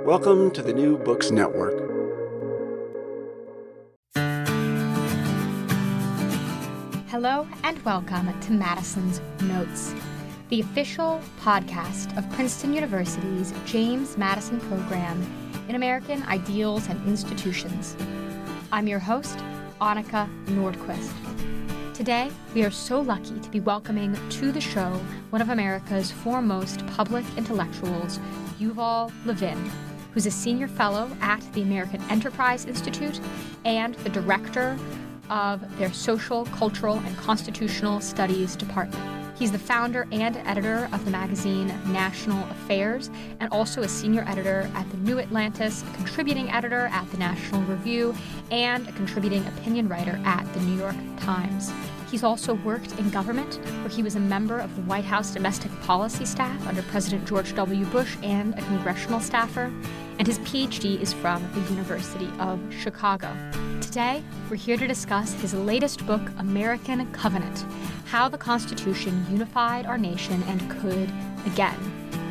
Welcome to the New Books Network. Hello and welcome to Madison's Notes, the official podcast of Princeton University's James Madison program in American Ideals and Institutions. I'm your host, Annika Nordquist. Today, we are so lucky to be welcoming to the show one of America's foremost public intellectuals, Yuval Levin, who's a senior fellow at the American Enterprise Institute and the director of their Social, Cultural, and Constitutional Studies Department. He's the founder and editor of the magazine National Affairs, and also a senior editor at the New Atlantis, a contributing editor at the National Review, and a contributing opinion writer at the New York Times. He's also worked in government, where he was a member of the White House Domestic Policy Staff under President George W. Bush and a congressional staffer, and his PhD is from the University of Chicago. Today, we're here to discuss his latest book, American Covenant: How the Constitution Unified Our Nation and Could Again.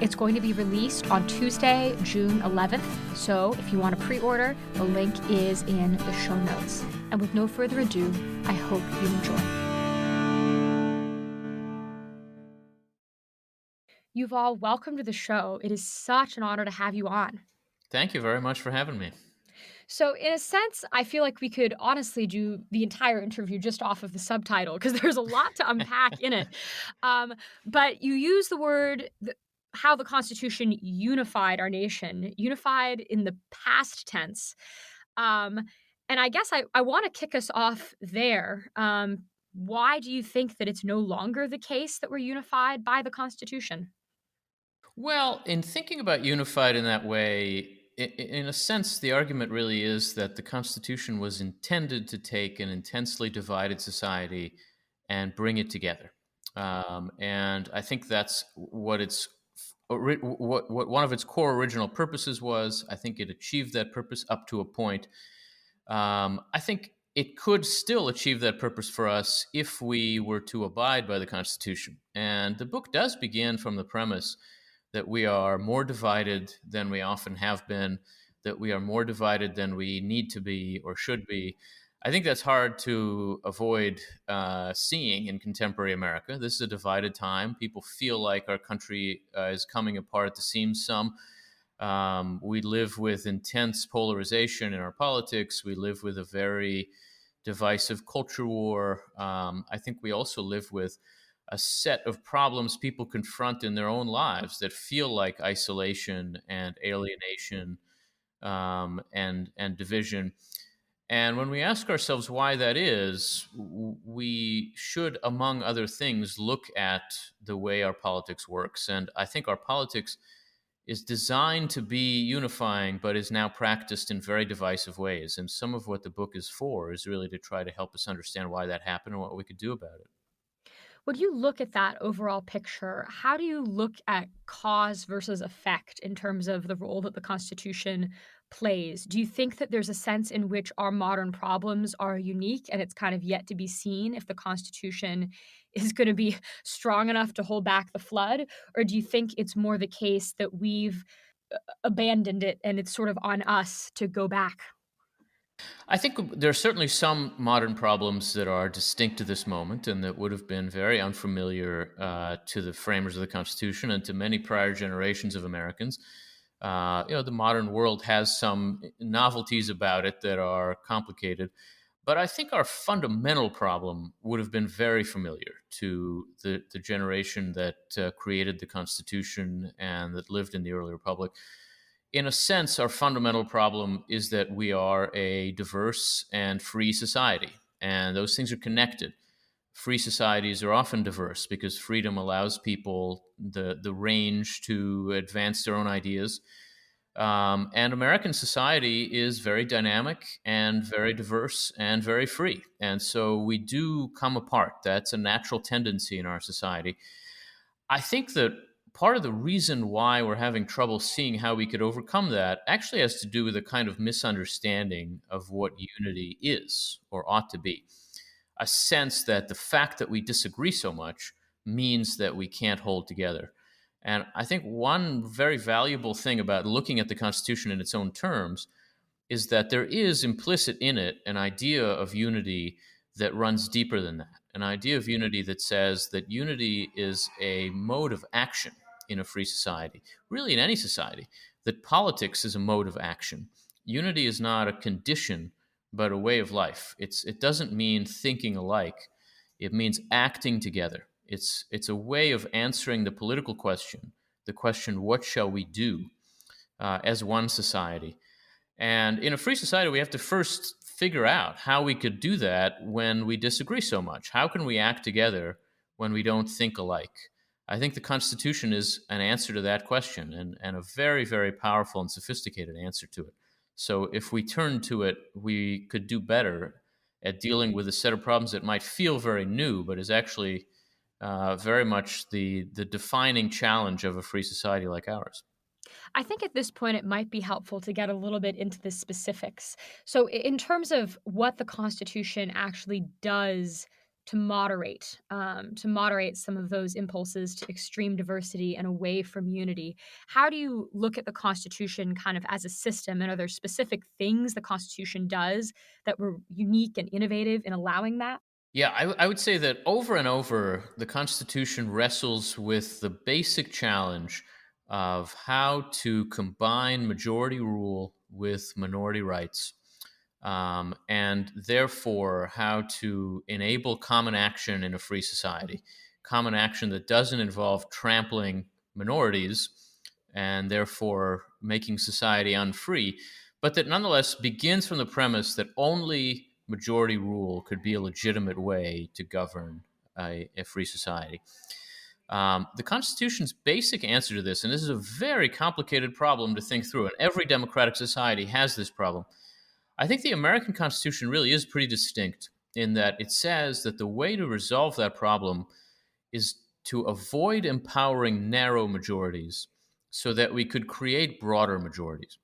It's going to be released on Tuesday, June 11th, so if you want to pre-order, the link is in the show notes. And with no further ado, I hope you enjoy. Yuval, welcome to the show. It is such an honor to have you on. Thank you very much for having me. So in a sense, I feel like we could honestly do the entire interview just off of the subtitle because there's a lot to unpack in it. But you use the word how the Constitution unified our nation, unified in the past tense. And I guess I want to kick us off there. Why do you think that it's no longer the case that we're unified by the Constitution? Well, in thinking about unified in that way, in a sense, the argument really is that the Constitution was intended to take an intensely divided society and bring it together. And I think that's what one of its core original purposes was. I think it achieved that purpose up to a point. I think it could still achieve that purpose for us if we were to abide by the Constitution. And the book does begin from the premise that we are more divided than we often have been, that we are more divided than we need to be or should be. I think that's hard to avoid seeing in contemporary America. This is a divided time. People feel like our country is coming apart at the seams some. We live with intense polarization in our politics. We live with a very divisive culture war. I think we also live with a set of problems people confront in their own lives that feel like isolation and alienation and division. And when we ask ourselves why that is, we should, among other things, look at the way our politics works. And I think our politics is designed to be unifying, but is now practiced in very divisive ways. And some of what the book is for is really to try to help us understand why that happened and what we could do about it. When you look at that overall picture, how do you look at cause versus effect in terms of the role that the Constitution plays? Do you think that there's a sense in which our modern problems are unique and it's kind of yet to be seen if the Constitution is going to be strong enough to hold back the flood? Or do you think it's more the case that we've abandoned it and it's sort of on us to go back? I think there are certainly some modern problems that are distinct to this moment and that would have been very unfamiliar to the framers of the Constitution and to many prior generations of Americans. The modern world has some novelties about it that are complicated, but I think our fundamental problem would have been very familiar to the generation that created the Constitution and that lived in the early republic. In a sense, our fundamental problem is that we are a diverse and free society, and those things are connected. Free societies are often diverse because freedom allows people the range to advance their own ideas. And American society is very dynamic and very diverse and very free. And so we do come apart. That's a natural tendency in our society. I think that part of the reason why we're having trouble seeing how we could overcome that actually has to do with a kind of misunderstanding of what unity is or ought to be. A sense that the fact that we disagree so much means that we can't hold together. And I think one very valuable thing about looking at the Constitution in its own terms is that there is implicit in it an idea of unity that runs deeper than that. An idea of unity that says that unity is a mode of action in a free society, really in any society, that politics is a mode of action. Unity is not a condition, but a way of life. It doesn't mean thinking alike, it means acting together. It's a way of answering the question, what shall we do as one society? And in a free society, we have to first figure out how we could do that when we disagree so much. How can we act together when we don't think alike? I think the Constitution is an answer to that question, and a very, very powerful and sophisticated answer to it. So if we turn to it, we could do better at dealing with a set of problems that might feel very new, but is actually very much the defining challenge of a free society like ours. I think at this point it might be helpful to get a little bit into the specifics. So, in terms of what the Constitution actually does to moderate some of those impulses to extreme diversity and away from unity, how do you look at the Constitution kind of as a system? And are there specific things the Constitution does that were unique and innovative in allowing that? Yeah, I would say that over and over, the Constitution wrestles with the basic challenge of how to combine majority rule with minority rights, and therefore how to enable common action in a free society, common action that doesn't involve trampling minorities and therefore making society unfree, but that nonetheless begins from the premise that only majority rule could be a legitimate way to govern a free society. The Constitution's basic answer to this, and this is a very complicated problem to think through, and every democratic society has this problem. I think the American Constitution really is pretty distinct in that it says that the way to resolve that problem is to avoid empowering narrow majorities so that we could create broader majorities.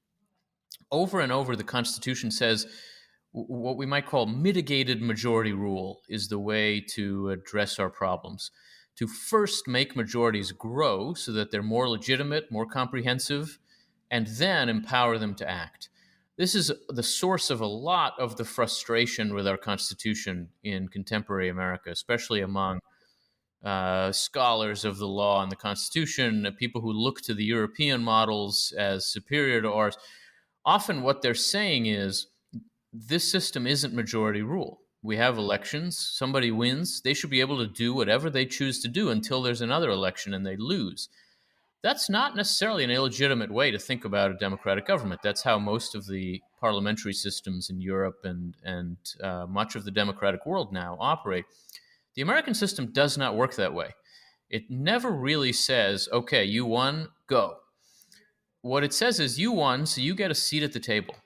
Over and over, the Constitution says what we might call mitigated majority rule is the way to address our problems. To first make majorities grow so that they're more legitimate, more comprehensive, and then empower them to act. This is the source of a lot of the frustration with our Constitution in contemporary America, especially among scholars of the law and the Constitution, people who look to the European models as superior to ours. Often what they're saying is this system isn't majority rule. We have elections, somebody wins, they should be able to do whatever they choose to do until there's another election and they lose. That's not necessarily an illegitimate way to think about a democratic government. That's how most of the parliamentary systems in Europe and much of the democratic world now operate. The American system does not work that way. It never really says, okay, you won, go. What it says is you won, so you get a seat at the table.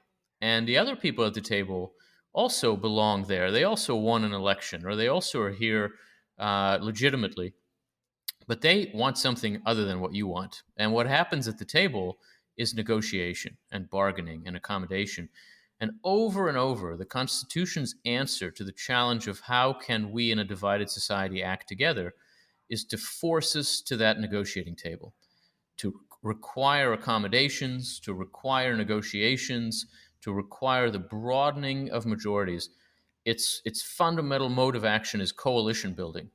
And the other people at the table also belong there. They also won an election, or they also are here legitimately. But they want something other than what you want. And what happens at the table is negotiation and bargaining and accommodation. And over, the Constitution's answer to the challenge of how can we in a divided society act together is to force us to that negotiating table, to require accommodations, to require negotiations, to require the broadening of majorities. Its fundamental mode of action is coalition building.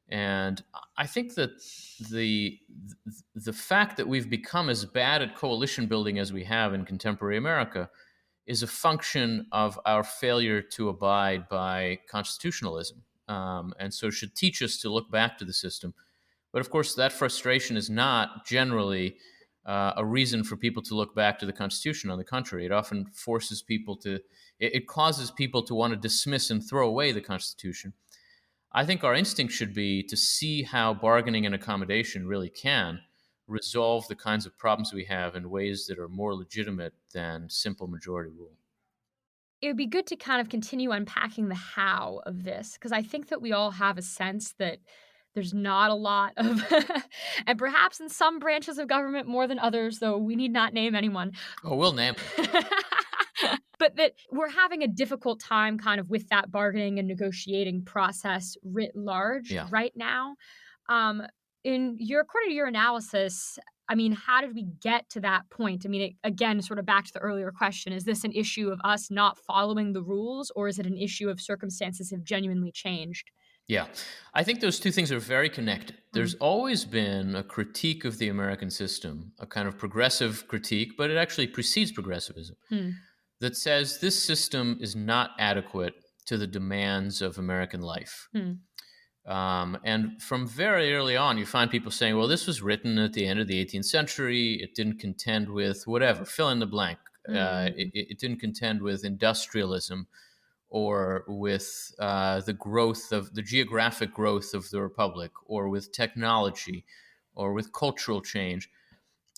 And I think that the fact that we've become as bad at coalition building as we have in contemporary America is a function of our failure to abide by constitutionalism, and so should teach us to look back to the system. But of course, that frustration is not generally a reason for people to look back to the Constitution. On the contrary, it often forces people it causes people to want to dismiss and throw away the Constitution. I think our instinct should be to see how bargaining and accommodation really can resolve the kinds of problems we have in ways that are more legitimate than simple majority rule. It would be good to kind of continue unpacking the how of this, because I think that we all have a sense that there's not a lot of, and perhaps in some branches of government more than others, though we need not name anyone. Oh, we'll name them. But that we're having a difficult time kind of with that bargaining and negotiating process writ large Yeah. right now. Um, according to your analysis, I mean, how did we get to that point? I mean, again, sort of back to the earlier question, is this an issue of us not following the rules, or is it an issue of circumstances have genuinely changed? Yeah, I think those two things are very connected. There's Mm, always been a critique of the American system, a kind of progressive critique, but it actually precedes progressivism, mm, that says this system is not adequate to the demands of American life. mm, And from very early on, you find people saying, well, this was written at the end of the 18th century. It didn't contend with whatever, fill in the blank. mm, It didn't contend with industrialism or with the geographic growth of the republic, or with technology, or with cultural change.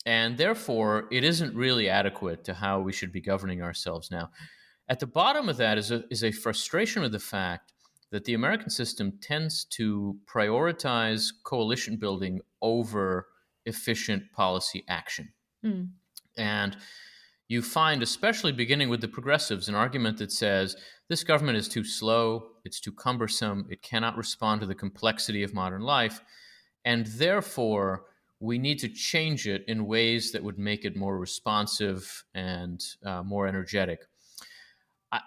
And therefore, it isn't really adequate to how we should be governing ourselves now. At the bottom of that is a frustration with the fact that the American system tends to prioritize coalition building over efficient policy action. mm, And you find, especially beginning with the progressives, an argument that says this government is too slow, it's too cumbersome, it cannot respond to the complexity of modern life, and therefore we need to change it in ways that would make it more responsive and more energetic.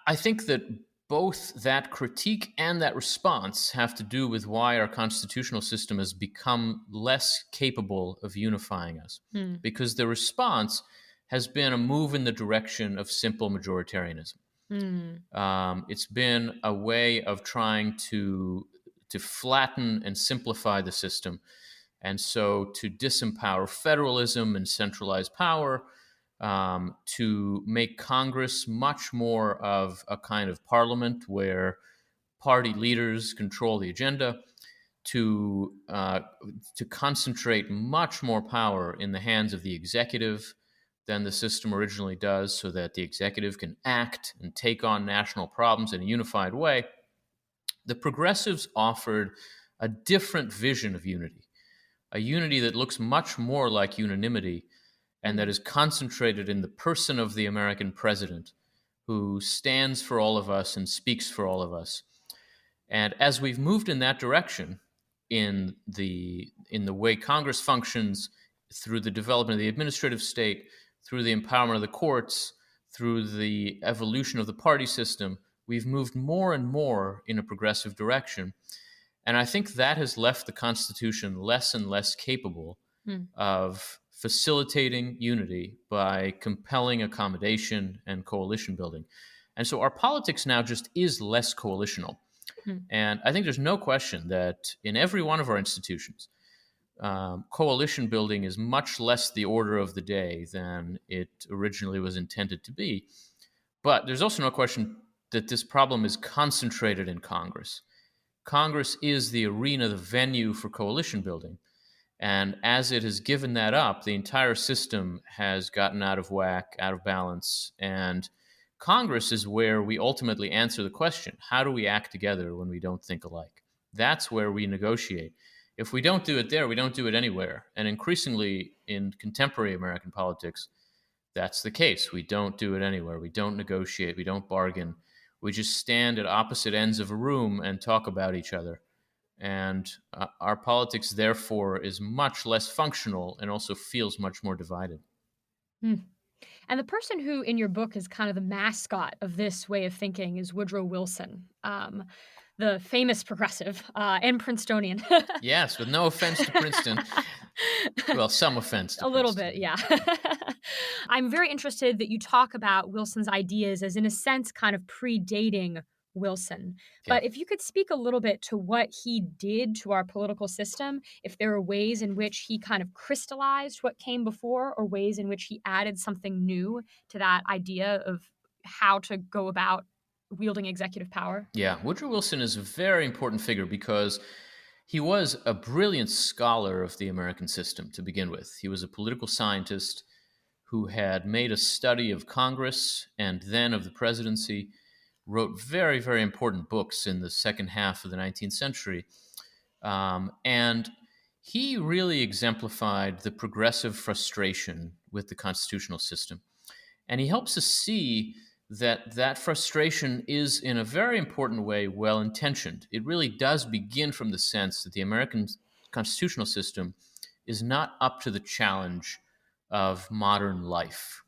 I think that both that critique and that response have to do with why our constitutional system has become less capable of unifying us. mm, Because the response has been a move in the direction of simple majoritarianism. mm, It's been a way of trying to flatten and simplify the system, and so to disempower federalism and centralize power, to make Congress much more of a kind of parliament where party leaders control the agenda, to concentrate much more power in the hands of the executive than the system originally does, so that the executive can act and take on national problems in a unified way. The progressives offered a different vision of unity, a unity that looks much more like unanimity and that mm, is concentrated in the person of the American president, who stands for all of us and speaks for all of us. And as we've moved in that direction, in the way Congress functions, through the development of the administrative state, through the empowerment of the courts, through the evolution of the party system, we've moved more and more in a progressive direction. And I think that has left the Constitution less and less capable mm, of facilitating unity by compelling accommodation and coalition building. And so our politics now just is less coalitional. mm, And I think there's no question that in every one of our institutions, coalition building is much less the order of the day than it originally was intended to be. But there's also no question that this problem is concentrated in Congress. Congress is the arena, the venue for coalition building. And as it has given that up, the entire system has gotten out of whack, out of balance. And Congress is where we ultimately answer the question, how do we act together when we don't think alike? That's where we negotiate. If we don't do it there, we don't do it anywhere. And increasingly in contemporary American politics, that's the case. We don't do it anywhere. We don't negotiate. We don't bargain. We just stand at opposite ends of a room and talk about each other. And our politics, therefore, is much less functional and also feels much more divided. mm. And the person who in your book is kind of the mascot of this way of thinking is Woodrow Wilson, the famous progressive and Princetonian. Yes, with no offense to Princeton. Well, some offense to A little Princeton. bit, yeah. I'm very interested that you talk about Wilson's ideas as, in a sense, kind of predating Wilson. Yeah. But if you could speak a little bit to what he did to our political system, if there are ways in which he kind of crystallized what came before, or ways in which he added something new to that idea of how to go about wielding executive power. Yeah, Woodrow Wilson is a very important figure because he was a brilliant scholar of the American system to begin with. He was a political scientist who had made a study of Congress and then of the presidency, wrote very, very important books in the second half of the 19th century. And he really exemplified the progressive frustration with the constitutional system. And he helps us see that that frustration is, in a very important way, well-intentioned. It really does begin from the sense that the American constitutional system is not up to the challenge of modern life.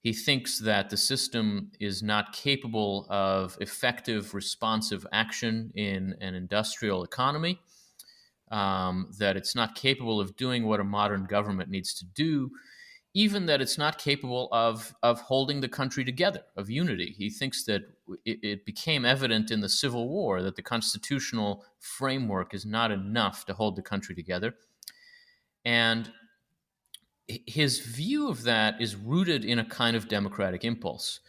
He thinks that the system is not capable of effective, responsive action in an industrial economy, that it's not capable of doing what a modern government needs to do, even that it's not capable of holding the country together, of unity. He thinks that it became evident in the Civil War that the constitutional framework is not enough to hold the country together. And his view of that is rooted in a kind of democratic impulse.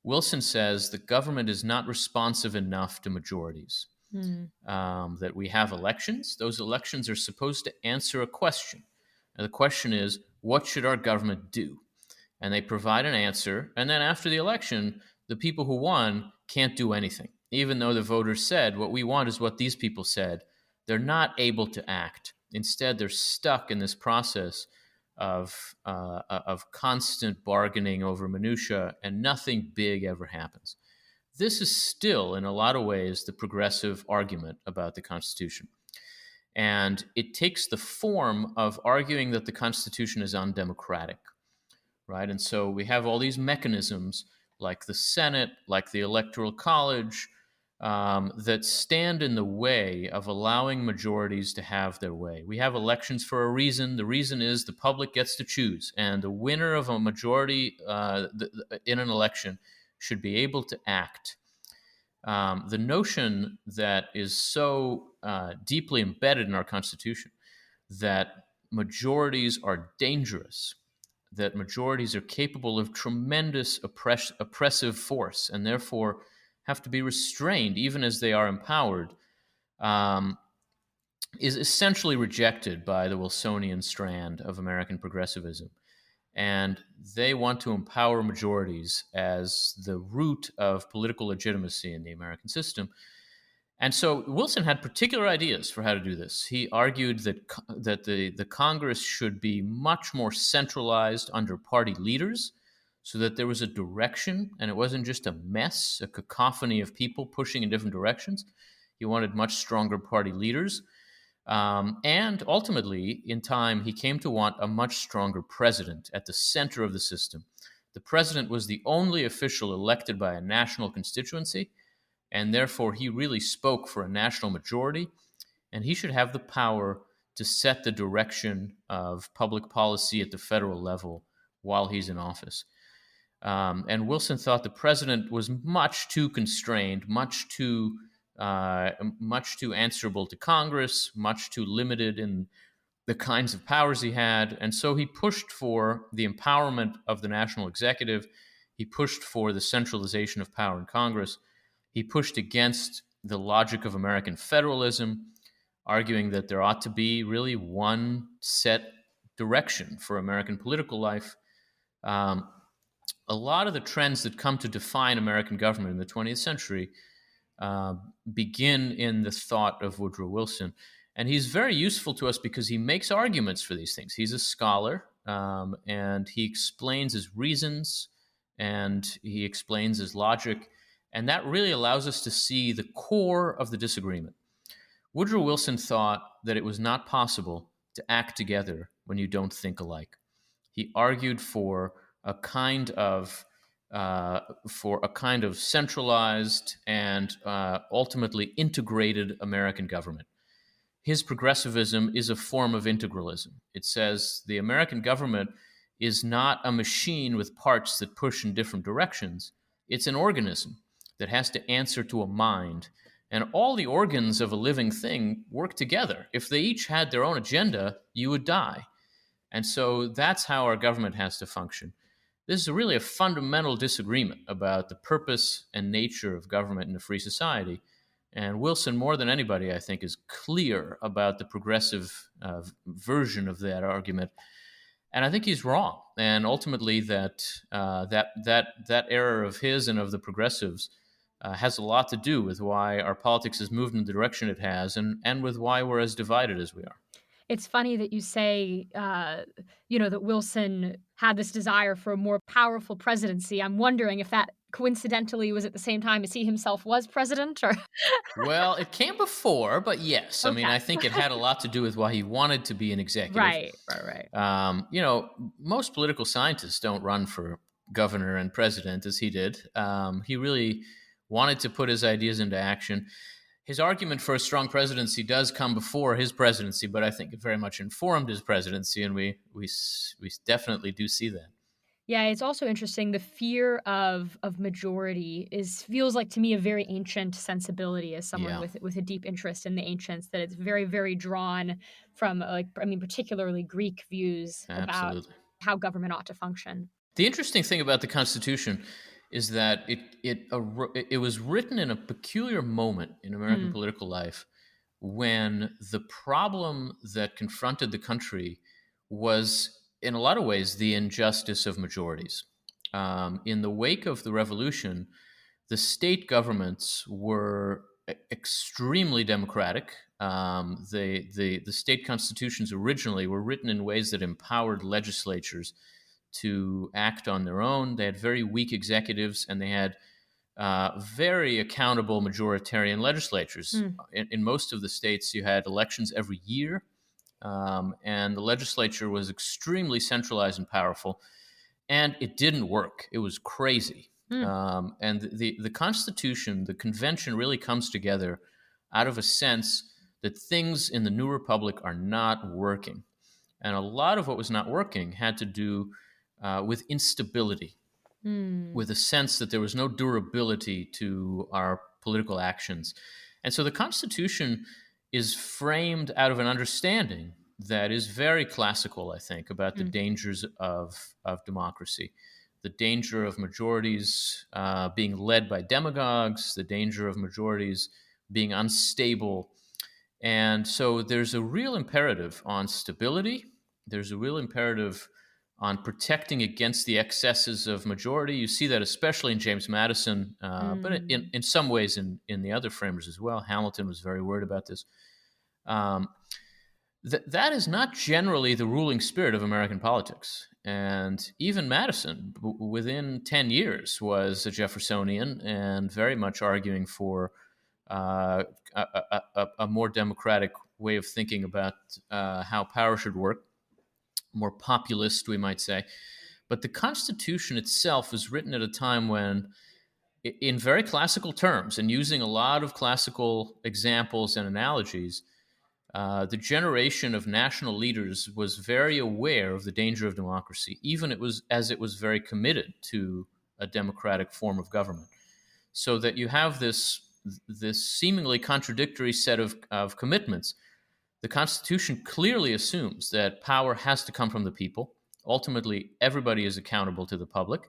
Wilson says the government is not responsive enough to majorities, that we have elections. Those elections are supposed to answer a question. And the question is, what should our government do? And they provide an answer. And then after the election, the people who won can't do anything. Even though the voters said, what we want is what these people said, they're not able to act. Instead, they're stuck in this process of constant bargaining over minutia, and nothing big ever happens. This is still, in a lot of ways, the progressive argument about the Constitution. And it takes the form of arguing that the Constitution is undemocratic, right? And so we have all these mechanisms like the Senate, like the Electoral College, that stand in the way of allowing majorities to have their way. We have elections for a reason. The reason is the public gets to choose, and the winner of a majority in an election should be able to act. The notion that is so deeply embedded in our Constitution that majorities are dangerous, that majorities are capable of tremendous oppressive force, and therefore have to be restrained even as they are empowered, is essentially rejected by the Wilsonian strand of American progressivism. And they want to empower majorities as the root of political legitimacy in the American system. And so Wilson had particular ideas for how to do this. He argued that the Congress should be much more centralized under party leaders, so that there was a direction and it wasn't just a mess, a cacophony of people pushing in different directions. He wanted much stronger party leaders. And ultimately, in time, he came to want a much stronger president at the center of the system. The president was the only official elected by a national constituency, and therefore he really spoke for a national majority, and he should have the power to set the direction of public policy at the federal level while he's in office. And Wilson thought the president was much too constrained, much too answerable to Congress, much too limited in the kinds of powers he had. And so he pushed for the empowerment of the national executive. He pushed for the centralization of power in Congress. He pushed against the logic of American federalism, arguing that there ought to be really one set direction for American political life. A lot of the trends that come to define American government in the 20th century begin in the thought of Woodrow Wilson. And he's very useful to us because he makes arguments for these things. He's a scholar, and he explains his reasons, and he explains his logic. And that really allows us to see the core of the disagreement. Woodrow Wilson thought that it was not possible to act together when you don't think alike. He argued for a kind of centralized and ultimately integrated American government. His progressivism is a form of integralism. It says the American government is not a machine with parts that push in different directions. It's an organism that has to answer to a mind. And all the organs of a living thing work together. If they each had their own agenda, you would die. And so that's how our government has to function. This is really a fundamental disagreement about the purpose and nature of government in a free society. And Wilson, more than anybody, I think, is clear about the progressive version of that argument. And I think he's wrong. And ultimately, that error of his and of the progressives has a lot to do with why our politics has moved in the direction it has, and with why we're as divided as we are. It's funny that you say, that Wilson had this desire for a more powerful presidency. I'm wondering if that coincidentally was at the same time as he himself was president, or Well, it came before, but yes. I mean, okay. I think it had a lot to do with why he wanted to be an executive. Right. Most political scientists don't run for governor and president as he did. He really wanted to put his ideas into action. His argument for a strong presidency does come before his presidency, but I think it very much informed his presidency, and we definitely do see that. Yeah, it's also interesting. The fear of majority feels like to me a very ancient sensibility as someone Yeah, with a deep interest in the ancients. That it's very very drawn from particularly Greek views about absolutely. how government ought to function. The interesting thing about the Constitution is that it was written in a peculiar moment in American Mm, political life when the problem that confronted the country was, in a lot of ways, the injustice of majorities. In the wake of the revolution, the state governments were extremely democratic. The state constitutions originally were written in ways that empowered legislatures to act on their own. They had very weak executives, and they had very accountable majoritarian legislatures. mm, In most of the states, you had elections every year, and the legislature was extremely centralized and powerful. And it didn't work. It was crazy. mm, And the Constitution, the convention, really comes together out of a sense that things in the new republic are not working. And a lot of what was not working had to do with instability, mm, with a sense that there was no durability to our political actions. And so the Constitution is framed out of an understanding that is very classical, I think, about the mm. dangers of democracy. The danger of majorities being led by demagogues, the danger of majorities being unstable. And so there's a real imperative on stability. There's a real imperative on protecting against the excesses of majority. You see that especially in James Madison, but Mm. in some ways in the other framers as well. Hamilton was very worried about this. Um, that is not generally the ruling spirit of American politics. And even Madison, within 10 years, was a Jeffersonian and very much arguing for uh, a more democratic way of thinking about how power should work, more populist, we might say. But the Constitution itself was written at a time when, in very classical terms and using a lot of classical examples and analogies, the generation of national leaders was very aware of the danger of democracy, even it was very committed to a democratic form of government. So that you have this seemingly contradictory set of commitments. The Constitution clearly assumes that power has to come from the people. Ultimately, everybody is accountable to the public,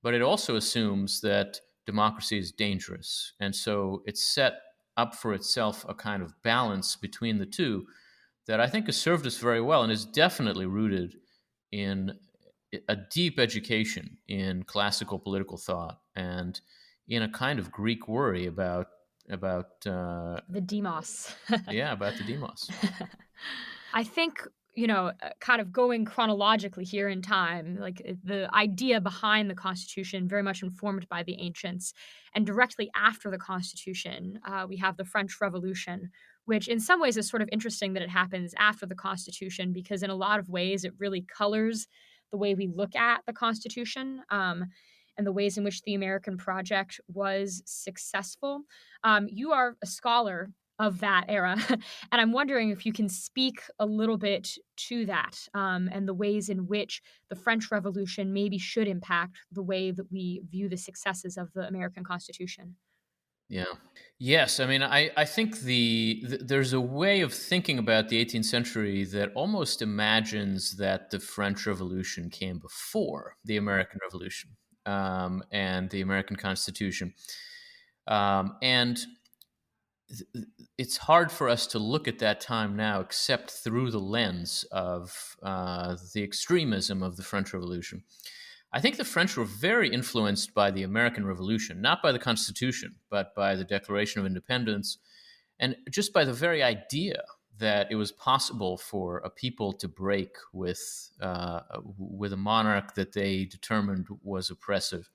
but it also assumes that democracy is dangerous. And so it's set up for itself a kind of balance between the two that I think has served us very well and is definitely rooted in a deep education in classical political thought and in a kind of Greek worry about The demos. yeah, about the demos. I think, kind of going chronologically here in time, like the idea behind the Constitution, very much informed by the ancients. And directly after the Constitution, we have the French Revolution, which in some ways is sort of interesting that it happens after the Constitution, because in a lot of ways it really colors the way we look at the Constitution. And the ways in which the American project was successful. You are a scholar of that era. And I'm wondering if you can speak a little bit to that, and the ways in which the French Revolution maybe should impact the way that we view the successes of the American Constitution. Yeah. Yes. I mean, I think there's a way of thinking about the 18th century that almost imagines that the French Revolution came before the American Revolution and the American Constitution. And it's hard for us to look at that time now except through the lens of the extremism of the French Revolution. I think the French were very influenced by the American Revolution, not by the Constitution, but by the Declaration of Independence, and just by the very idea that it was possible for a people to break with a monarch that they determined was oppressive.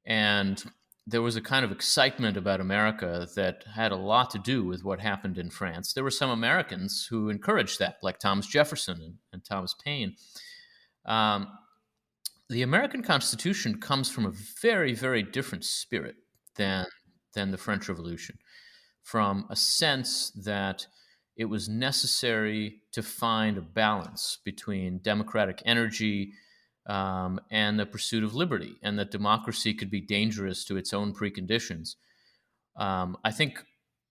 And there was a kind of excitement about America that had a lot to do with what happened in France. There were some Americans who encouraged that, like Thomas Jefferson and Thomas Paine. Um, the American Constitution comes from a very, very different spirit than the French Revolution, from a sense that it was necessary to find a balance between democratic energy and the pursuit of liberty, and that democracy could be dangerous to its own preconditions. I think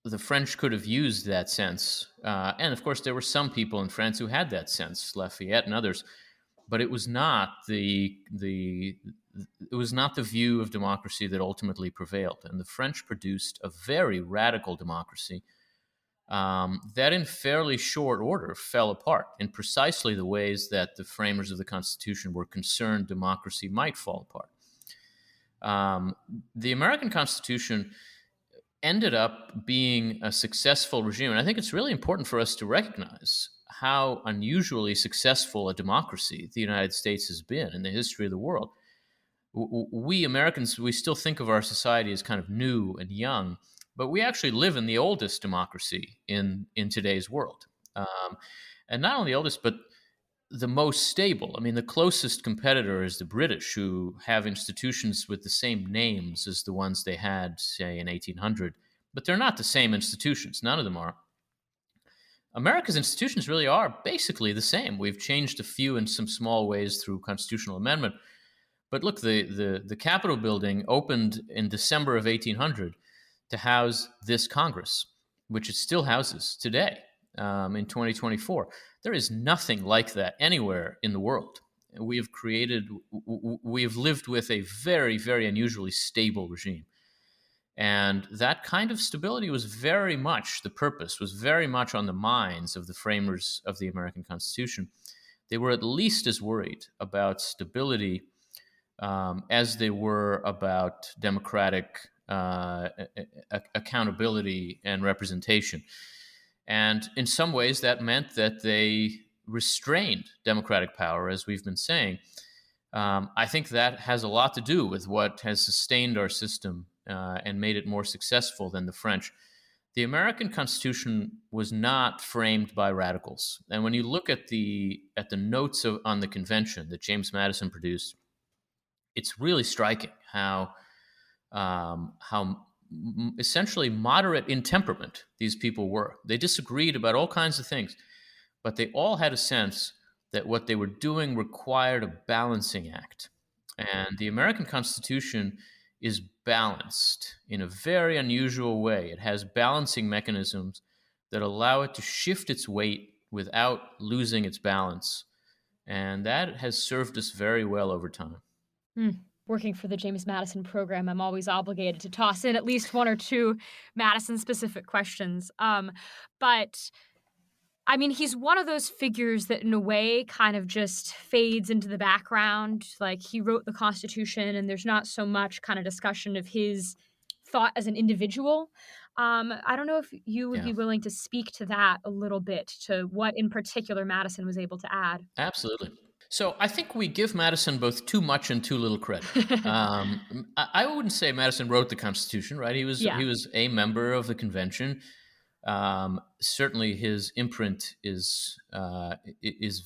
the French could have used that sense, and of course there were some people in France who had that sense, Lafayette and others, but it was not the view of democracy that ultimately prevailed. And the French produced a very radical democracy that in fairly short order fell apart in precisely the ways that the framers of the Constitution were concerned democracy might fall apart. The American Constitution ended up being a successful regime, and I think it's really important for us to recognize how unusually successful a democracy the United States has been in the history of the world. We Americans, we still think of our society as kind of new and young, but we actually live in the oldest democracy in today's world. And not only the oldest, but the most stable. I mean, the closest competitor is the British, who have institutions with the same names as the ones they had, say, in 1800, but they're not the same institutions. None of them are. America's institutions really are basically the same. We've changed a few in some small ways through constitutional amendment. But look, the Capitol building opened in December of 1800 to house this Congress, which it still houses today in 2024. There is nothing like that anywhere in the world. We have lived with a very, very unusually stable regime. And that kind of stability was very much the purpose, was very much on the minds of the framers of the American Constitution. They were at least as worried about stability as they were about democratic accountability and representation. And in some ways, that meant that they restrained democratic power, as we've been saying. I think that has a lot to do with what has sustained our system and made it more successful than the French. The American Constitution was not framed by radicals. And when you look at the notes on the convention that James Madison produced, it's really striking how essentially moderate in temperament these people were. They disagreed about all kinds of things, but they all had a sense that what they were doing required a balancing act. And the American Constitution is balanced in a very unusual way. It has balancing mechanisms that allow it to shift its weight without losing its balance. And that has served us very well over time. Working for the James Madison program, I'm always obligated to toss in at least one or two Madison-specific questions. But I mean, he's one of those figures that in a way kind of just fades into the background. Like, he wrote the Constitution and there's not so much kind of discussion of his thought as an individual. I don't know if you would be willing to speak to that a little bit, to what in particular Madison was able to add. Absolutely. So I think we give Madison both too much and too little credit. I wouldn't say Madison wrote the Constitution, right? He was a member of the convention. Certainly, his imprint is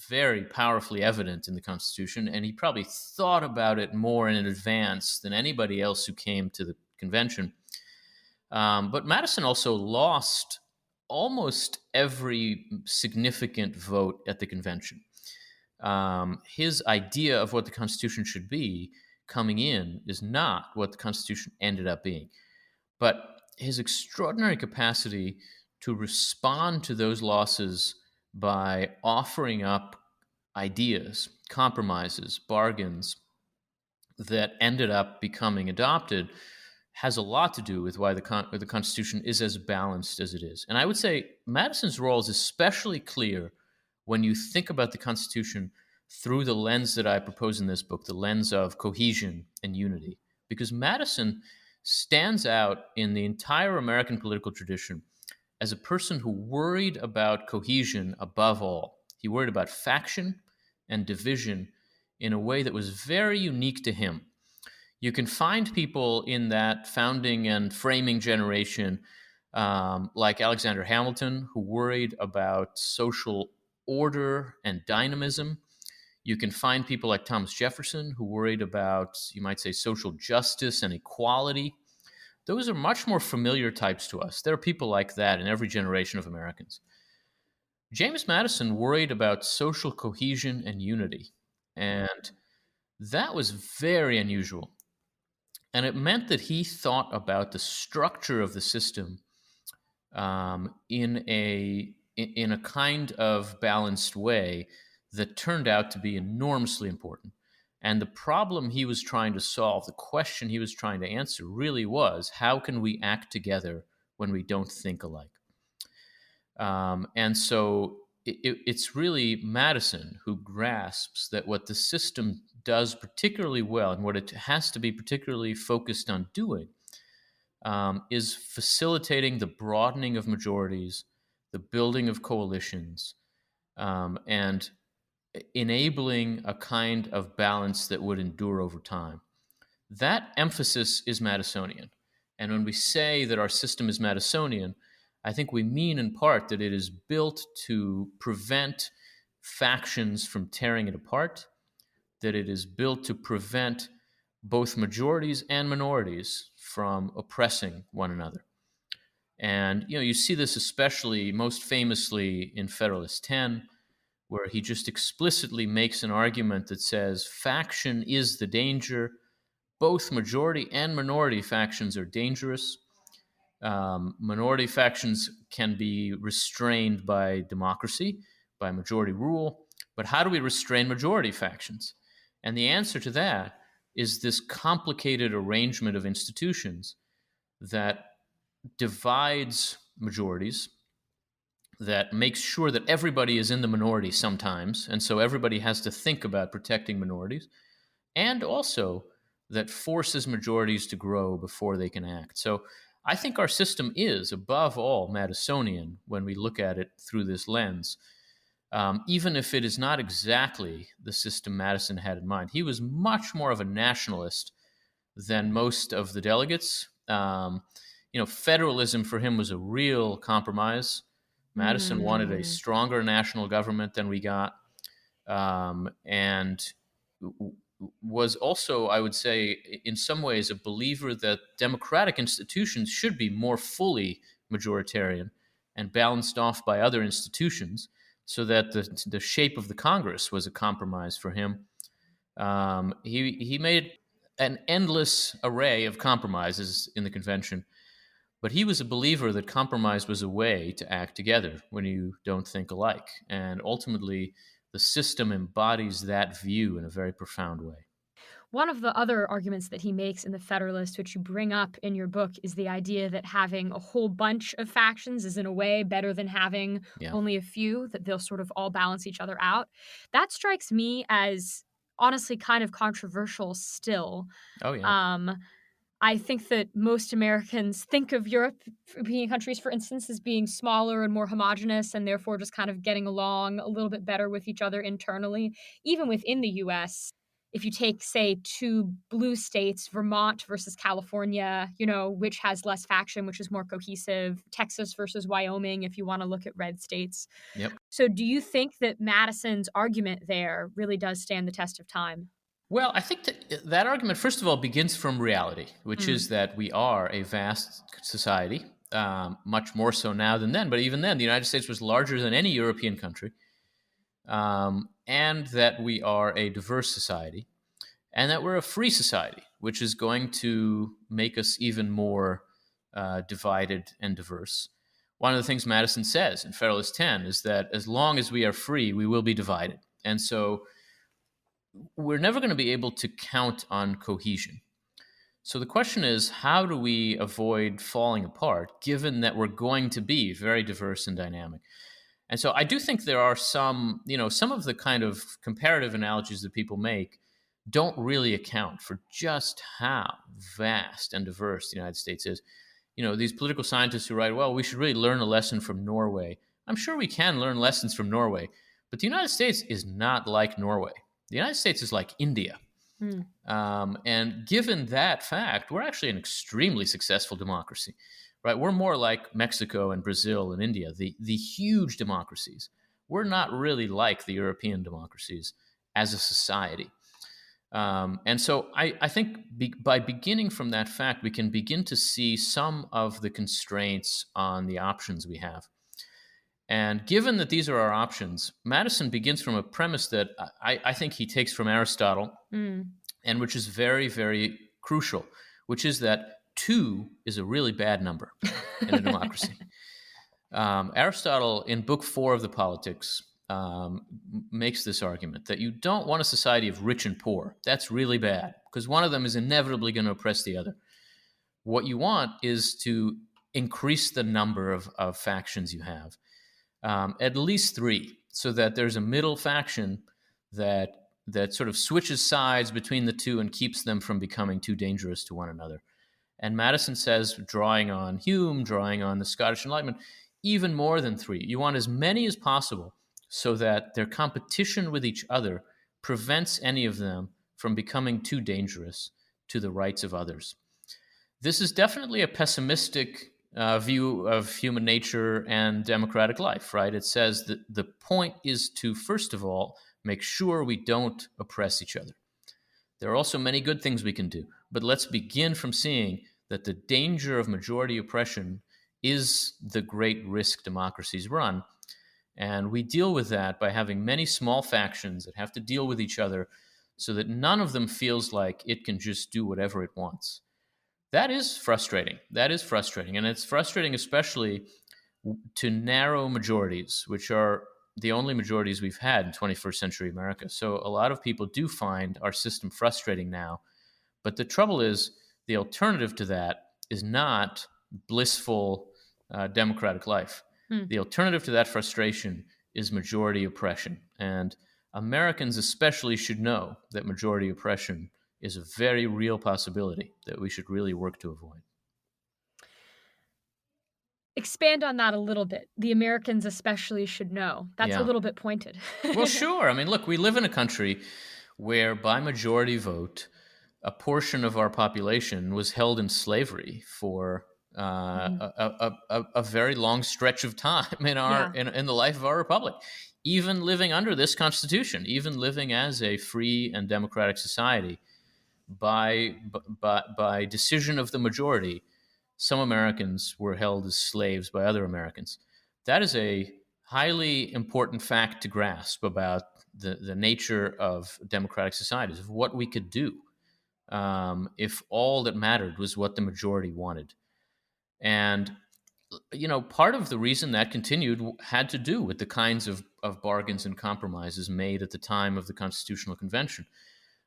very powerfully evident in the Constitution, and he probably thought about it more in advance than anybody else who came to the convention. But Madison also lost almost every significant vote at the convention. His idea of what the Constitution should be coming in is not what the Constitution ended up being. But his extraordinary capacity to respond to those losses by offering up ideas, compromises, bargains that ended up becoming adopted has a lot to do with why the Constitution is as balanced as it is. And I would say Madison's role is especially clear when you think about the Constitution through the lens that I propose in this book, the lens of cohesion and unity. Because Madison stands out in the entire American political tradition as a person who worried about cohesion above all. He worried about faction and division in a way that was very unique to him. You can find people in that founding and framing generation, like Alexander Hamilton, who worried about social order and dynamism. You can find people like Thomas Jefferson, who worried about, you might say, social justice and equality. Those are much more familiar types to us. There are people like that in every generation of Americans. James Madison worried about social cohesion and unity, and that was very unusual. And it meant that he thought about the structure of the system in a kind of balanced way that turned out to be enormously important. And the problem he was trying to solve, the question he was trying to answer, really was, how can we act together when we don't think alike? And so it's really Madison who grasps that what the system does particularly well, and what it has to be particularly focused on doing, is facilitating the broadening of majorities, the building of coalitions, and enabling a kind of balance that would endure over time. That emphasis is Madisonian. And when we say that our system is Madisonian, I think we mean in part that it is built to prevent factions from tearing it apart, that it is built to prevent both majorities and minorities from oppressing one another. And you see this especially most famously in Federalist 10, where he just explicitly makes an argument that says faction is the danger. Both majority and minority factions are dangerous. Minority factions can be restrained by democracy, by majority rule. But how do we restrain majority factions? And the answer to that is this complicated arrangement of institutions that divides majorities, that makes sure that everybody is in the minority sometimes, and so everybody has to think about protecting minorities, and also that forces majorities to grow before they can act. So I think our system is, above all, Madisonian when we look at it through this lens, even if it is not exactly the system Madison had in mind. He was much more of a nationalist than most of the delegates. Federalism for him was a real compromise. Madison wanted a stronger national government than we got, and was also, I would say, in some ways, a believer that democratic institutions should be more fully majoritarian and balanced off by other institutions, so that the shape of the Congress was a compromise for him. He made an endless array of compromises in the convention, but he was a believer that compromise was a way to act together when you don't think alike. And ultimately, the system embodies that view in a very profound way. One of the other arguments that he makes in The Federalist, which you bring up in your book, is the idea that having a whole bunch of factions is in a way better than having only a few, that they'll sort of all balance each other out. That strikes me as honestly kind of controversial still. Oh, yeah. I think that most Americans think of European countries, for instance, as being smaller and more homogenous, and therefore just kind of getting along a little bit better with each other internally. Even within the U.S., if you take, say, two blue states, Vermont versus California, which has less faction, which is more cohesive, Texas versus Wyoming, if you want to look at red states. Yep. So do you think that Madison's argument there really does stand the test of time? Well, I think that argument, first of all, begins from reality, which is that we are a vast society, much more so now than then. But even then, the United States was larger than any European country, and that we are a diverse society, and that we're a free society, which is going to make us even more divided and diverse. One of the things Madison says in Federalist 10 is that as long as we are free, we will be divided. And so we're never going to be able to count on cohesion. So the question is, how do we avoid falling apart, given that we're going to be very diverse and dynamic? And so I do think there are some of the kind of comparative analogies that people make don't really account for just how vast and diverse the United States is. these political scientists who write, well, we should really learn a lesson from Norway. I'm sure we can learn lessons from Norway, but the United States is not like Norway. The United States is like India. And given that fact, we're actually an extremely successful democracy, right? We're more like Mexico and Brazil and India, the huge democracies. We're not really like the European democracies as a society. And so I think by beginning from that fact, we can begin to see some of the constraints on the options we have. And given that these are our options, Madison begins from a premise that I think he takes from Aristotle, and which is very, very crucial, which is that 2 is a really bad number in a democracy. Aristotle, in Book 4 of the Politics, makes this argument that you don't want a society of rich and poor. That's really bad, because one of them is inevitably going to oppress the other. What you want is to increase the number of factions you have, at least 3, so that there's a middle faction that sort of switches sides between the 2 and keeps them from becoming too dangerous to one another. And Madison says, drawing on Hume, drawing on the Scottish Enlightenment, even more than 3. You want as many as possible so that their competition with each other prevents any of them from becoming too dangerous to the rights of others. This is definitely a pessimistic view of human nature and democratic life, right? It says that the point is to, first of all, make sure we don't oppress each other. There are also many good things we can do, but let's begin from seeing that the danger of majority oppression is the great risk democracies run. And we deal with that by having many small factions that have to deal with each other so that none of them feels like it can just do whatever it wants. That is frustrating. And it's frustrating especially to narrow majorities, which are the only majorities we've had in 21st century America. So a lot of people do find our system frustrating now. But the trouble is, the alternative to that is not blissful democratic life. The alternative to that frustration is majority oppression. And Americans especially should know that majority oppression is a very real possibility that we should really work to avoid. Expand on that a little bit. The Americans especially should know. That's a little bit pointed. Well, sure. I mean, look, we live in a country where by majority vote, a portion of our population was held in slavery for a very long stretch of time in the life of our republic. Even living under this Constitution, even living as a free and democratic society, by decision of the majority, some Americans were held as slaves by other Americans. That is a highly important fact to grasp about the nature of democratic societies, of what we could do if all that mattered was what the majority wanted. And, part of the reason that continued had to do with the kinds of bargains and compromises made at the time of the Constitutional Convention.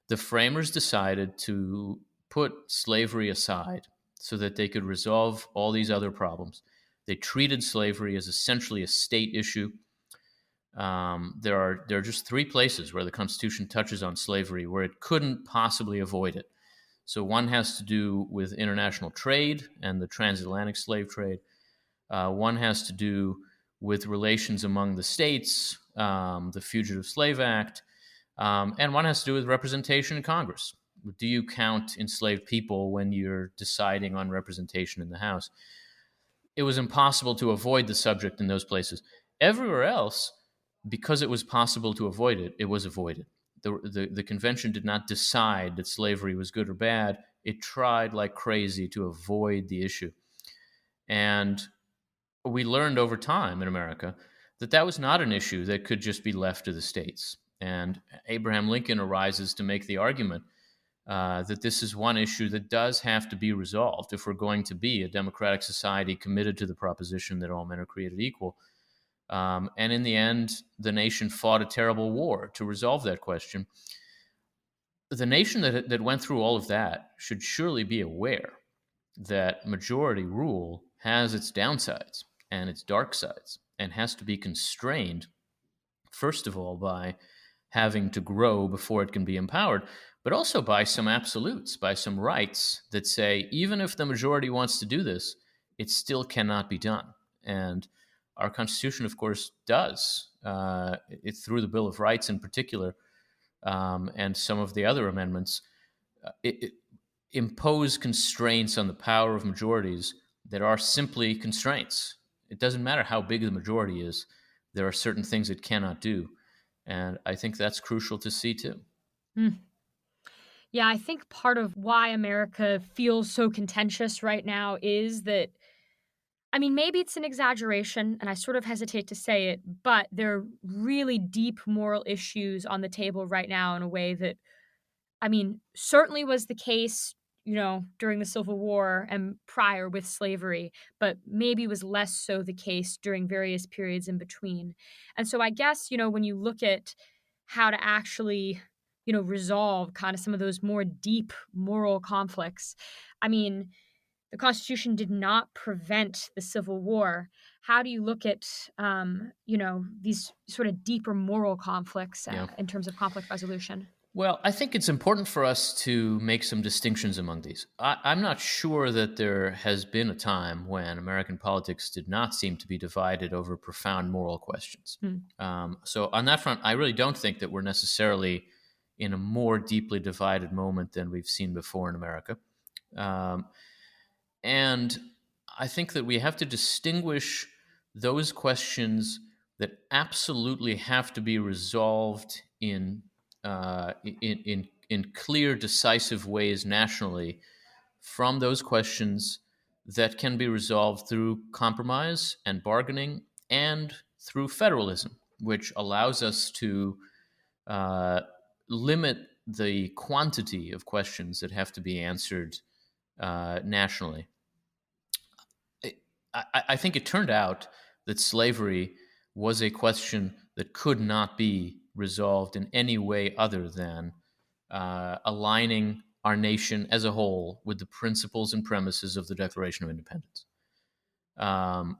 The framers decided to put slavery aside so that they could resolve all these other problems. They treated slavery as essentially a state issue. There are just 3 places where the Constitution touches on slavery where it couldn't possibly avoid it. So one has to do with international trade and the transatlantic slave trade. One has to do with relations among the states, the Fugitive Slave Act, and one has to do with representation in Congress. Do you count enslaved people when you're deciding on representation in the House? It was impossible to avoid the subject in those places. Everywhere else, because it was possible to avoid it, it was avoided. The convention did not decide that slavery was good or bad. It tried like crazy to avoid the issue. And we learned over time in America that was not an issue that could just be left to the states. And Abraham Lincoln arises to make the argument that this is one issue that does have to be resolved if we're going to be a democratic society committed to the proposition that all men are created equal. And in the end, the nation fought a terrible war to resolve that question. The nation that went through all of that should surely be aware that majority rule has its downsides and its dark sides and has to be constrained, first of all, by having to grow before it can be empowered, but also by some absolutes, by some rights that say, even if the majority wants to do this, it still cannot be done. And our Constitution, of course, does, through the Bill of Rights in particular, and some of the other amendments, it impose constraints on the power of majorities that are simply constraints. It doesn't matter how big the majority is. There are certain things it cannot do. And I think that's crucial to see too. Yeah, I think part of why America feels so contentious right now is that, I mean, maybe it's an exaggeration, and I sort of hesitate to say it, but there are really deep moral issues on the table right now in a way that, I mean, certainly was the case, during the Civil War and prior with slavery, but maybe was less so the case during various periods in between. And so I guess, when you look at how to actually, resolve kind of some of those more deep moral conflicts, I mean, the Constitution did not prevent the Civil War. How do you look at, these sort of deeper moral conflicts Yeah. in terms of conflict resolution? Well, I think it's important for us to make some distinctions among these. I'm not sure that there has been a time when American politics did not seem to be divided over profound moral questions. So on that front, I really don't think that we're necessarily in a more deeply divided moment than we've seen before in America. And I think that we have to distinguish those questions that absolutely have to be resolved in clear, decisive ways nationally from those questions that can be resolved through compromise and bargaining and through federalism, which allows us to limit the quantity of questions that have to be answered nationally. I think it turned out that slavery was a question that could not be resolved in any way other than aligning our nation as a whole with the principles and premises of the Declaration of Independence. I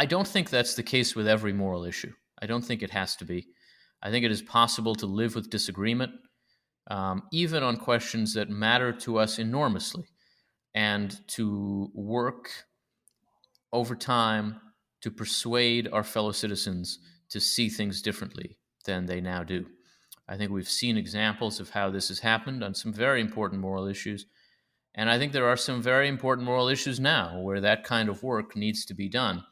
don't think that's the case with every moral issue. I don't think it has to be. I think it is possible to live with disagreement, even on questions that matter to us enormously, and to work over time to persuade our fellow citizens to see things differently than they now do. I think we've seen examples of how this has happened on some very important moral issues. And I think there are some very important moral issues now where that kind of work needs to be done,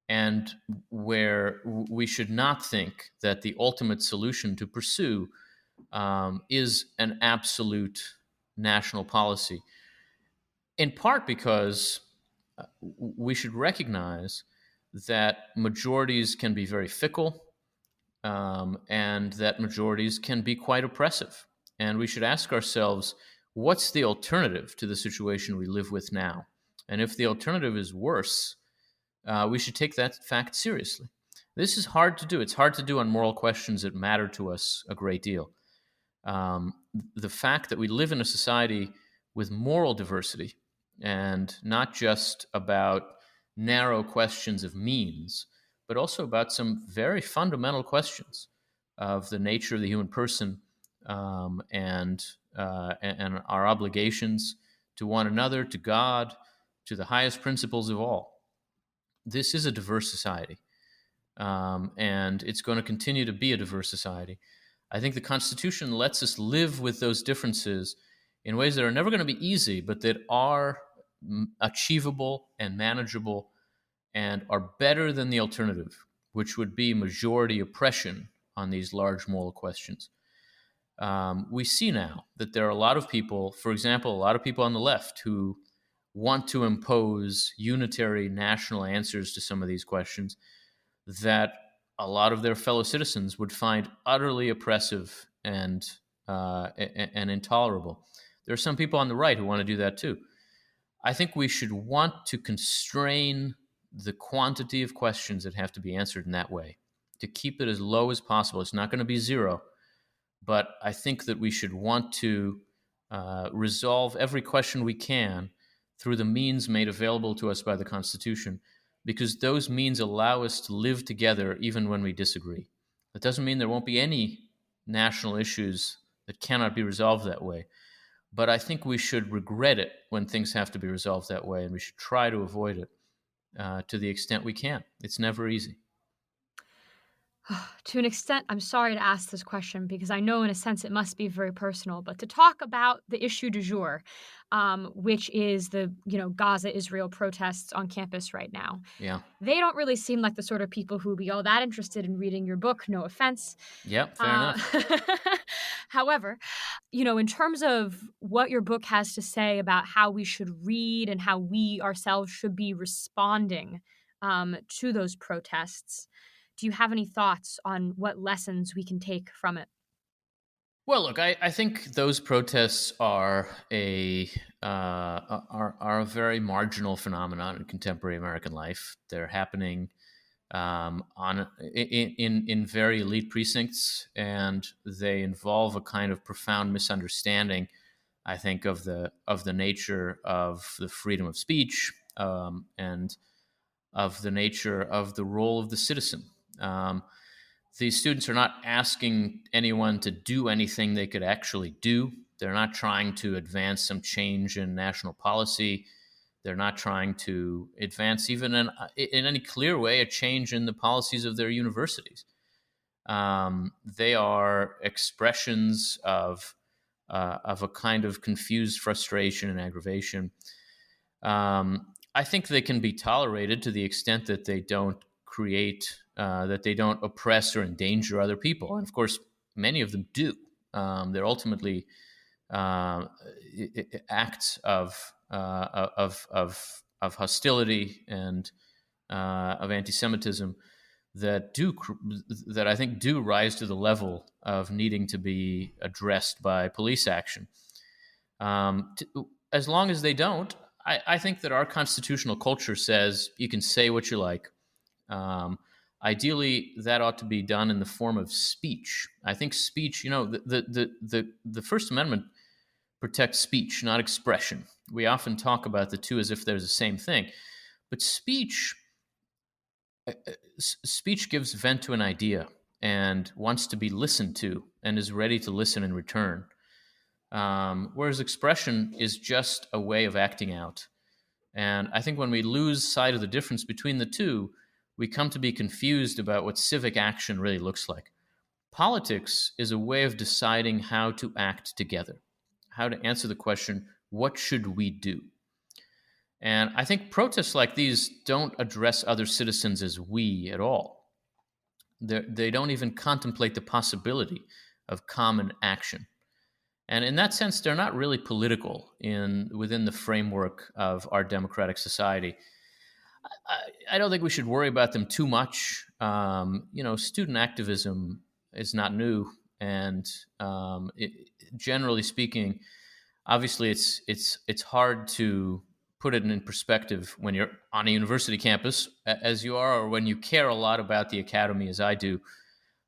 and where we should not think that the ultimate solution to pursue is an absolute national policy. In part because we should recognize that majorities can be very fickle, and that majorities can be quite oppressive. And we should ask ourselves, what's the alternative to the situation we live with now? And if the alternative is worse, we should take that fact seriously. This is hard to do. It's hard to do on moral questions that matter to us a great deal. The fact that we live in a society with moral diversity, and not just about narrow questions of means, but also about some very fundamental questions of the nature of the human person, and our obligations to one another, to God, to the highest principles of all. This is a diverse society, and it's going to continue to be a diverse society. I think the Constitution lets us live with those differences in ways that are never going to be easy, but that are achievable and manageable and are better than the alternative, which would be majority oppression on these large moral questions. We see now that there are a lot of people, for example, a lot of people on the left who want to impose unitary national answers to some of these questions that a lot of their fellow citizens would find utterly oppressive and intolerable. There are some people on the right who want to do that too. I think we should want to constrain the quantity of questions that have to be answered in that way, to keep it as low as possible. It's not going to be zero, but I think that we should want to resolve every question we can through the means made available to us by the Constitution, because those means allow us to live together even when we disagree. That doesn't mean there won't be any national issues that cannot be resolved that way, But I think we should regret it when things have to be resolved that way, and we should try to avoid it to the extent we can. It's never easy. To an extent, I'm sorry to ask this question because I know in a sense it must be very personal, but to talk about the issue du jour, which is the, Gaza-Israel protests on campus right now. Yeah. They don't really seem like the sort of people who would be all that interested in reading your book, no offense. Yep, fair Uh, enough. However, in terms of what your book has to say about how we should read and how we ourselves should be responding to those protests, do you have any thoughts on what lessons we can take from it? Well, look, I think those protests are a very marginal phenomenon in contemporary American life. They're happening in very elite precincts, and they involve a kind of profound misunderstanding, I think, of the nature of the freedom of speech, and of the nature of the role of the citizen. These students are not asking anyone to do anything they could actually do. They're not trying to advance some change in national policy. They're not trying to advance, even in any clear way, a change in the policies of their universities. They are expressions of a kind of confused frustration and aggravation. I think they can be tolerated to the extent that they don't that they don't oppress or endanger other people. And of course, many of them do. They're ultimately acts of hostility and of anti-Semitism that I think do rise to the level of needing to be addressed by police action. As long as they don't, I think that our constitutional culture says you can say what you like. Ideally, that ought to be done in the form of speech. I think speech, the First Amendment protects speech, not expression. We often talk about the two as if they're the same thing, but speech gives vent to an idea and wants to be listened to and is ready to listen in return. Whereas expression is just a way of acting out. And I think when we lose sight of the difference between the two, we come to be confused about what civic action really looks like. Politics is a way of deciding how to act together, how to answer the question, what should we do? And I think protests like these don't address other citizens as we at all. They don't even contemplate the possibility of common action. And in that sense, they're not really political within the framework of our democratic society. I don't think we should worry about them too much. Student activism is not new, and generally speaking, obviously, it's hard to put it in perspective when you're on a university campus, as you are, or when you care a lot about the academy, as I do.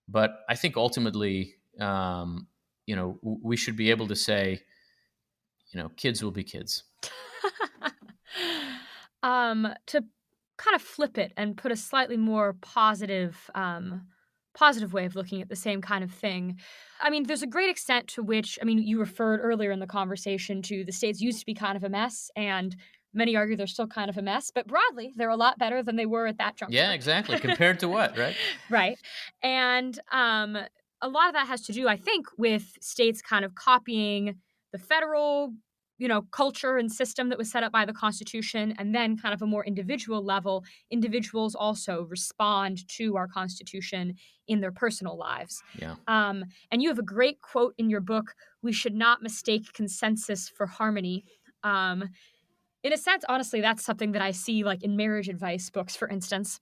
But I think ultimately, we should be able to say, kids will be kids. To kind of flip it and put a slightly more positive way of looking at the same kind of thing. I mean, there's a great extent to which, you referred earlier in the conversation to the states used to be kind of a mess, and many argue they're still kind of a mess, but broadly, they're a lot better than they were at that juncture. Yeah, exactly. Compared to what, right? Right. And a lot of that has to do, I think, with states kind of copying the federal culture and system that was set up by the Constitution, and then kind of a more individual level, individuals also respond to our Constitution in their personal lives. Yeah. And you have a great quote in your book, "We should not mistake consensus for harmony." In a sense, honestly, that's something that I see like in marriage advice books, for instance.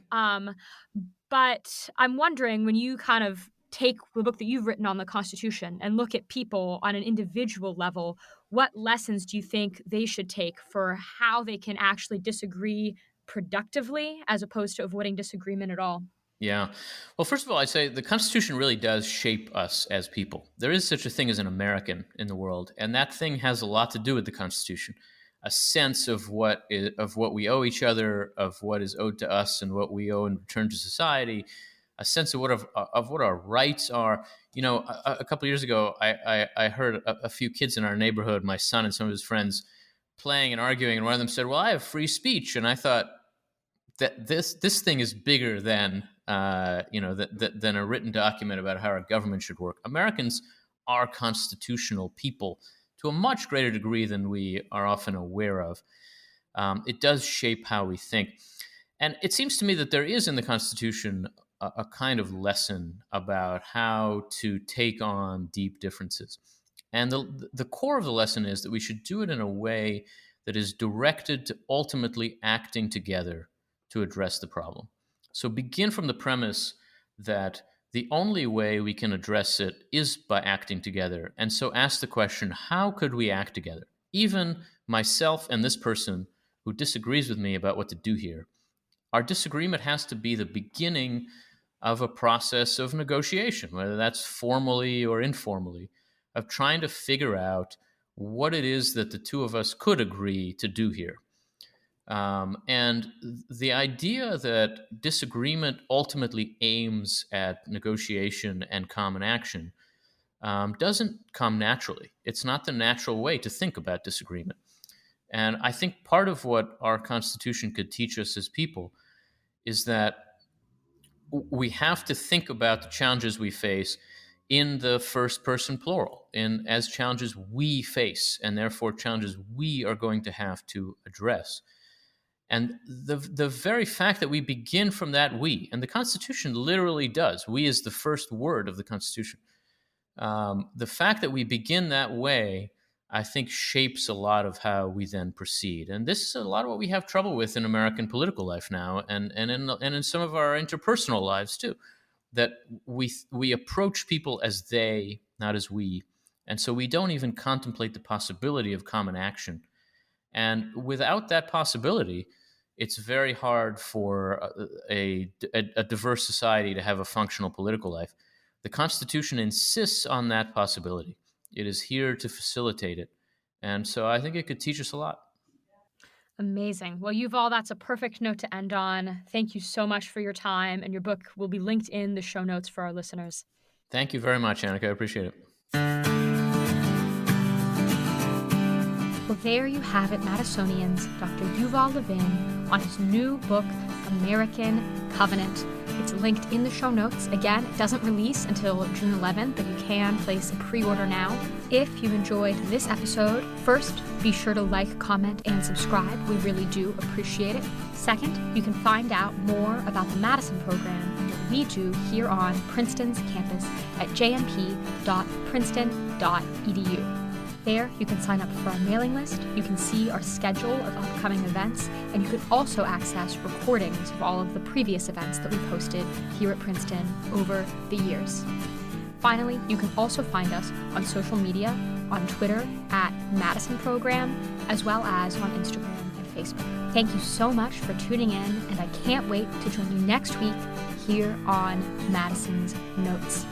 But I'm wondering, when you kind of take the book that you've written on the Constitution and look at people on an individual level, what lessons do you think they should take for how they can actually disagree productively as opposed to avoiding disagreement at all? Yeah. Well, first of all, I'd say the Constitution really does shape us as people. There is such a thing as an American in the world, and that thing has a lot to do with the Constitution. A sense of what we owe each other, of what is owed to us, and what we owe in return to society. a sense of what our rights are. A couple of years ago, I heard a few kids in our neighborhood, my son and some of his friends, playing and arguing, and one of them said, "Well, I have free speech," and I thought that this thing is bigger than than a written document about how our government should work. Americans are constitutional people to a much greater degree than we are often aware of. It does shape how we think. And it seems to me that there is in the Constitution a kind of lesson about how to take on deep differences. And the core of the lesson is that we should do it in a way that is directed to ultimately acting together to address the problem. So begin from the premise that the only way we can address it is by acting together. And so ask the question, how could we act together? Even myself and this person who disagrees with me about what to do here, our disagreement has to be the beginning of a process of negotiation, whether that's formally or informally, of trying to figure out what it is that the two of us could agree to do here. And the idea that disagreement ultimately aims at negotiation and common action doesn't come naturally. It's not the natural way to think about disagreement. And I think part of what our Constitution could teach us as people is that we have to think about the challenges we face in the first person plural, as challenges we face, and therefore challenges we are going to have to address. And the very fact that we begin from that we, and the Constitution literally does, we is the first word of the Constitution. The fact that we begin that way, I think, shapes a lot of how we then proceed. And this is a lot of what we have trouble with in American political life now, and in some of our interpersonal lives too, that we approach people as they, not as we. And so we don't even contemplate the possibility of common action. And without that possibility, it's very hard for a diverse society to have a functional political life. The Constitution insists on that possibility. It is here to facilitate it. And so I think it could teach us a lot. Amazing. Well, Yuval, that's a perfect note to end on. Thank you so much for your time, and your book will be linked in the show notes for our listeners. Thank you very much, Annika. I appreciate it. Well, there you have it, Madisonians, Dr. Yuval Levin on his new book, American Covenant. It's linked in the show notes. Again, it doesn't release until June 11th, but you can place a pre-order now. If you enjoyed this episode, first, be sure to like, comment, and subscribe. We really do appreciate it. Second, you can find out more about the Madison program and what we do here on Princeton's campus at jmp.princeton.edu. There, you can sign up for our mailing list, you can see our schedule of upcoming events, and you can also access recordings of all of the previous events that we've hosted here at Princeton over the years. Finally, you can also find us on social media, on Twitter at Madison Program, as well as on Instagram and Facebook. Thank you so much for tuning in, and I can't wait to join you next week here on Madison's Notes.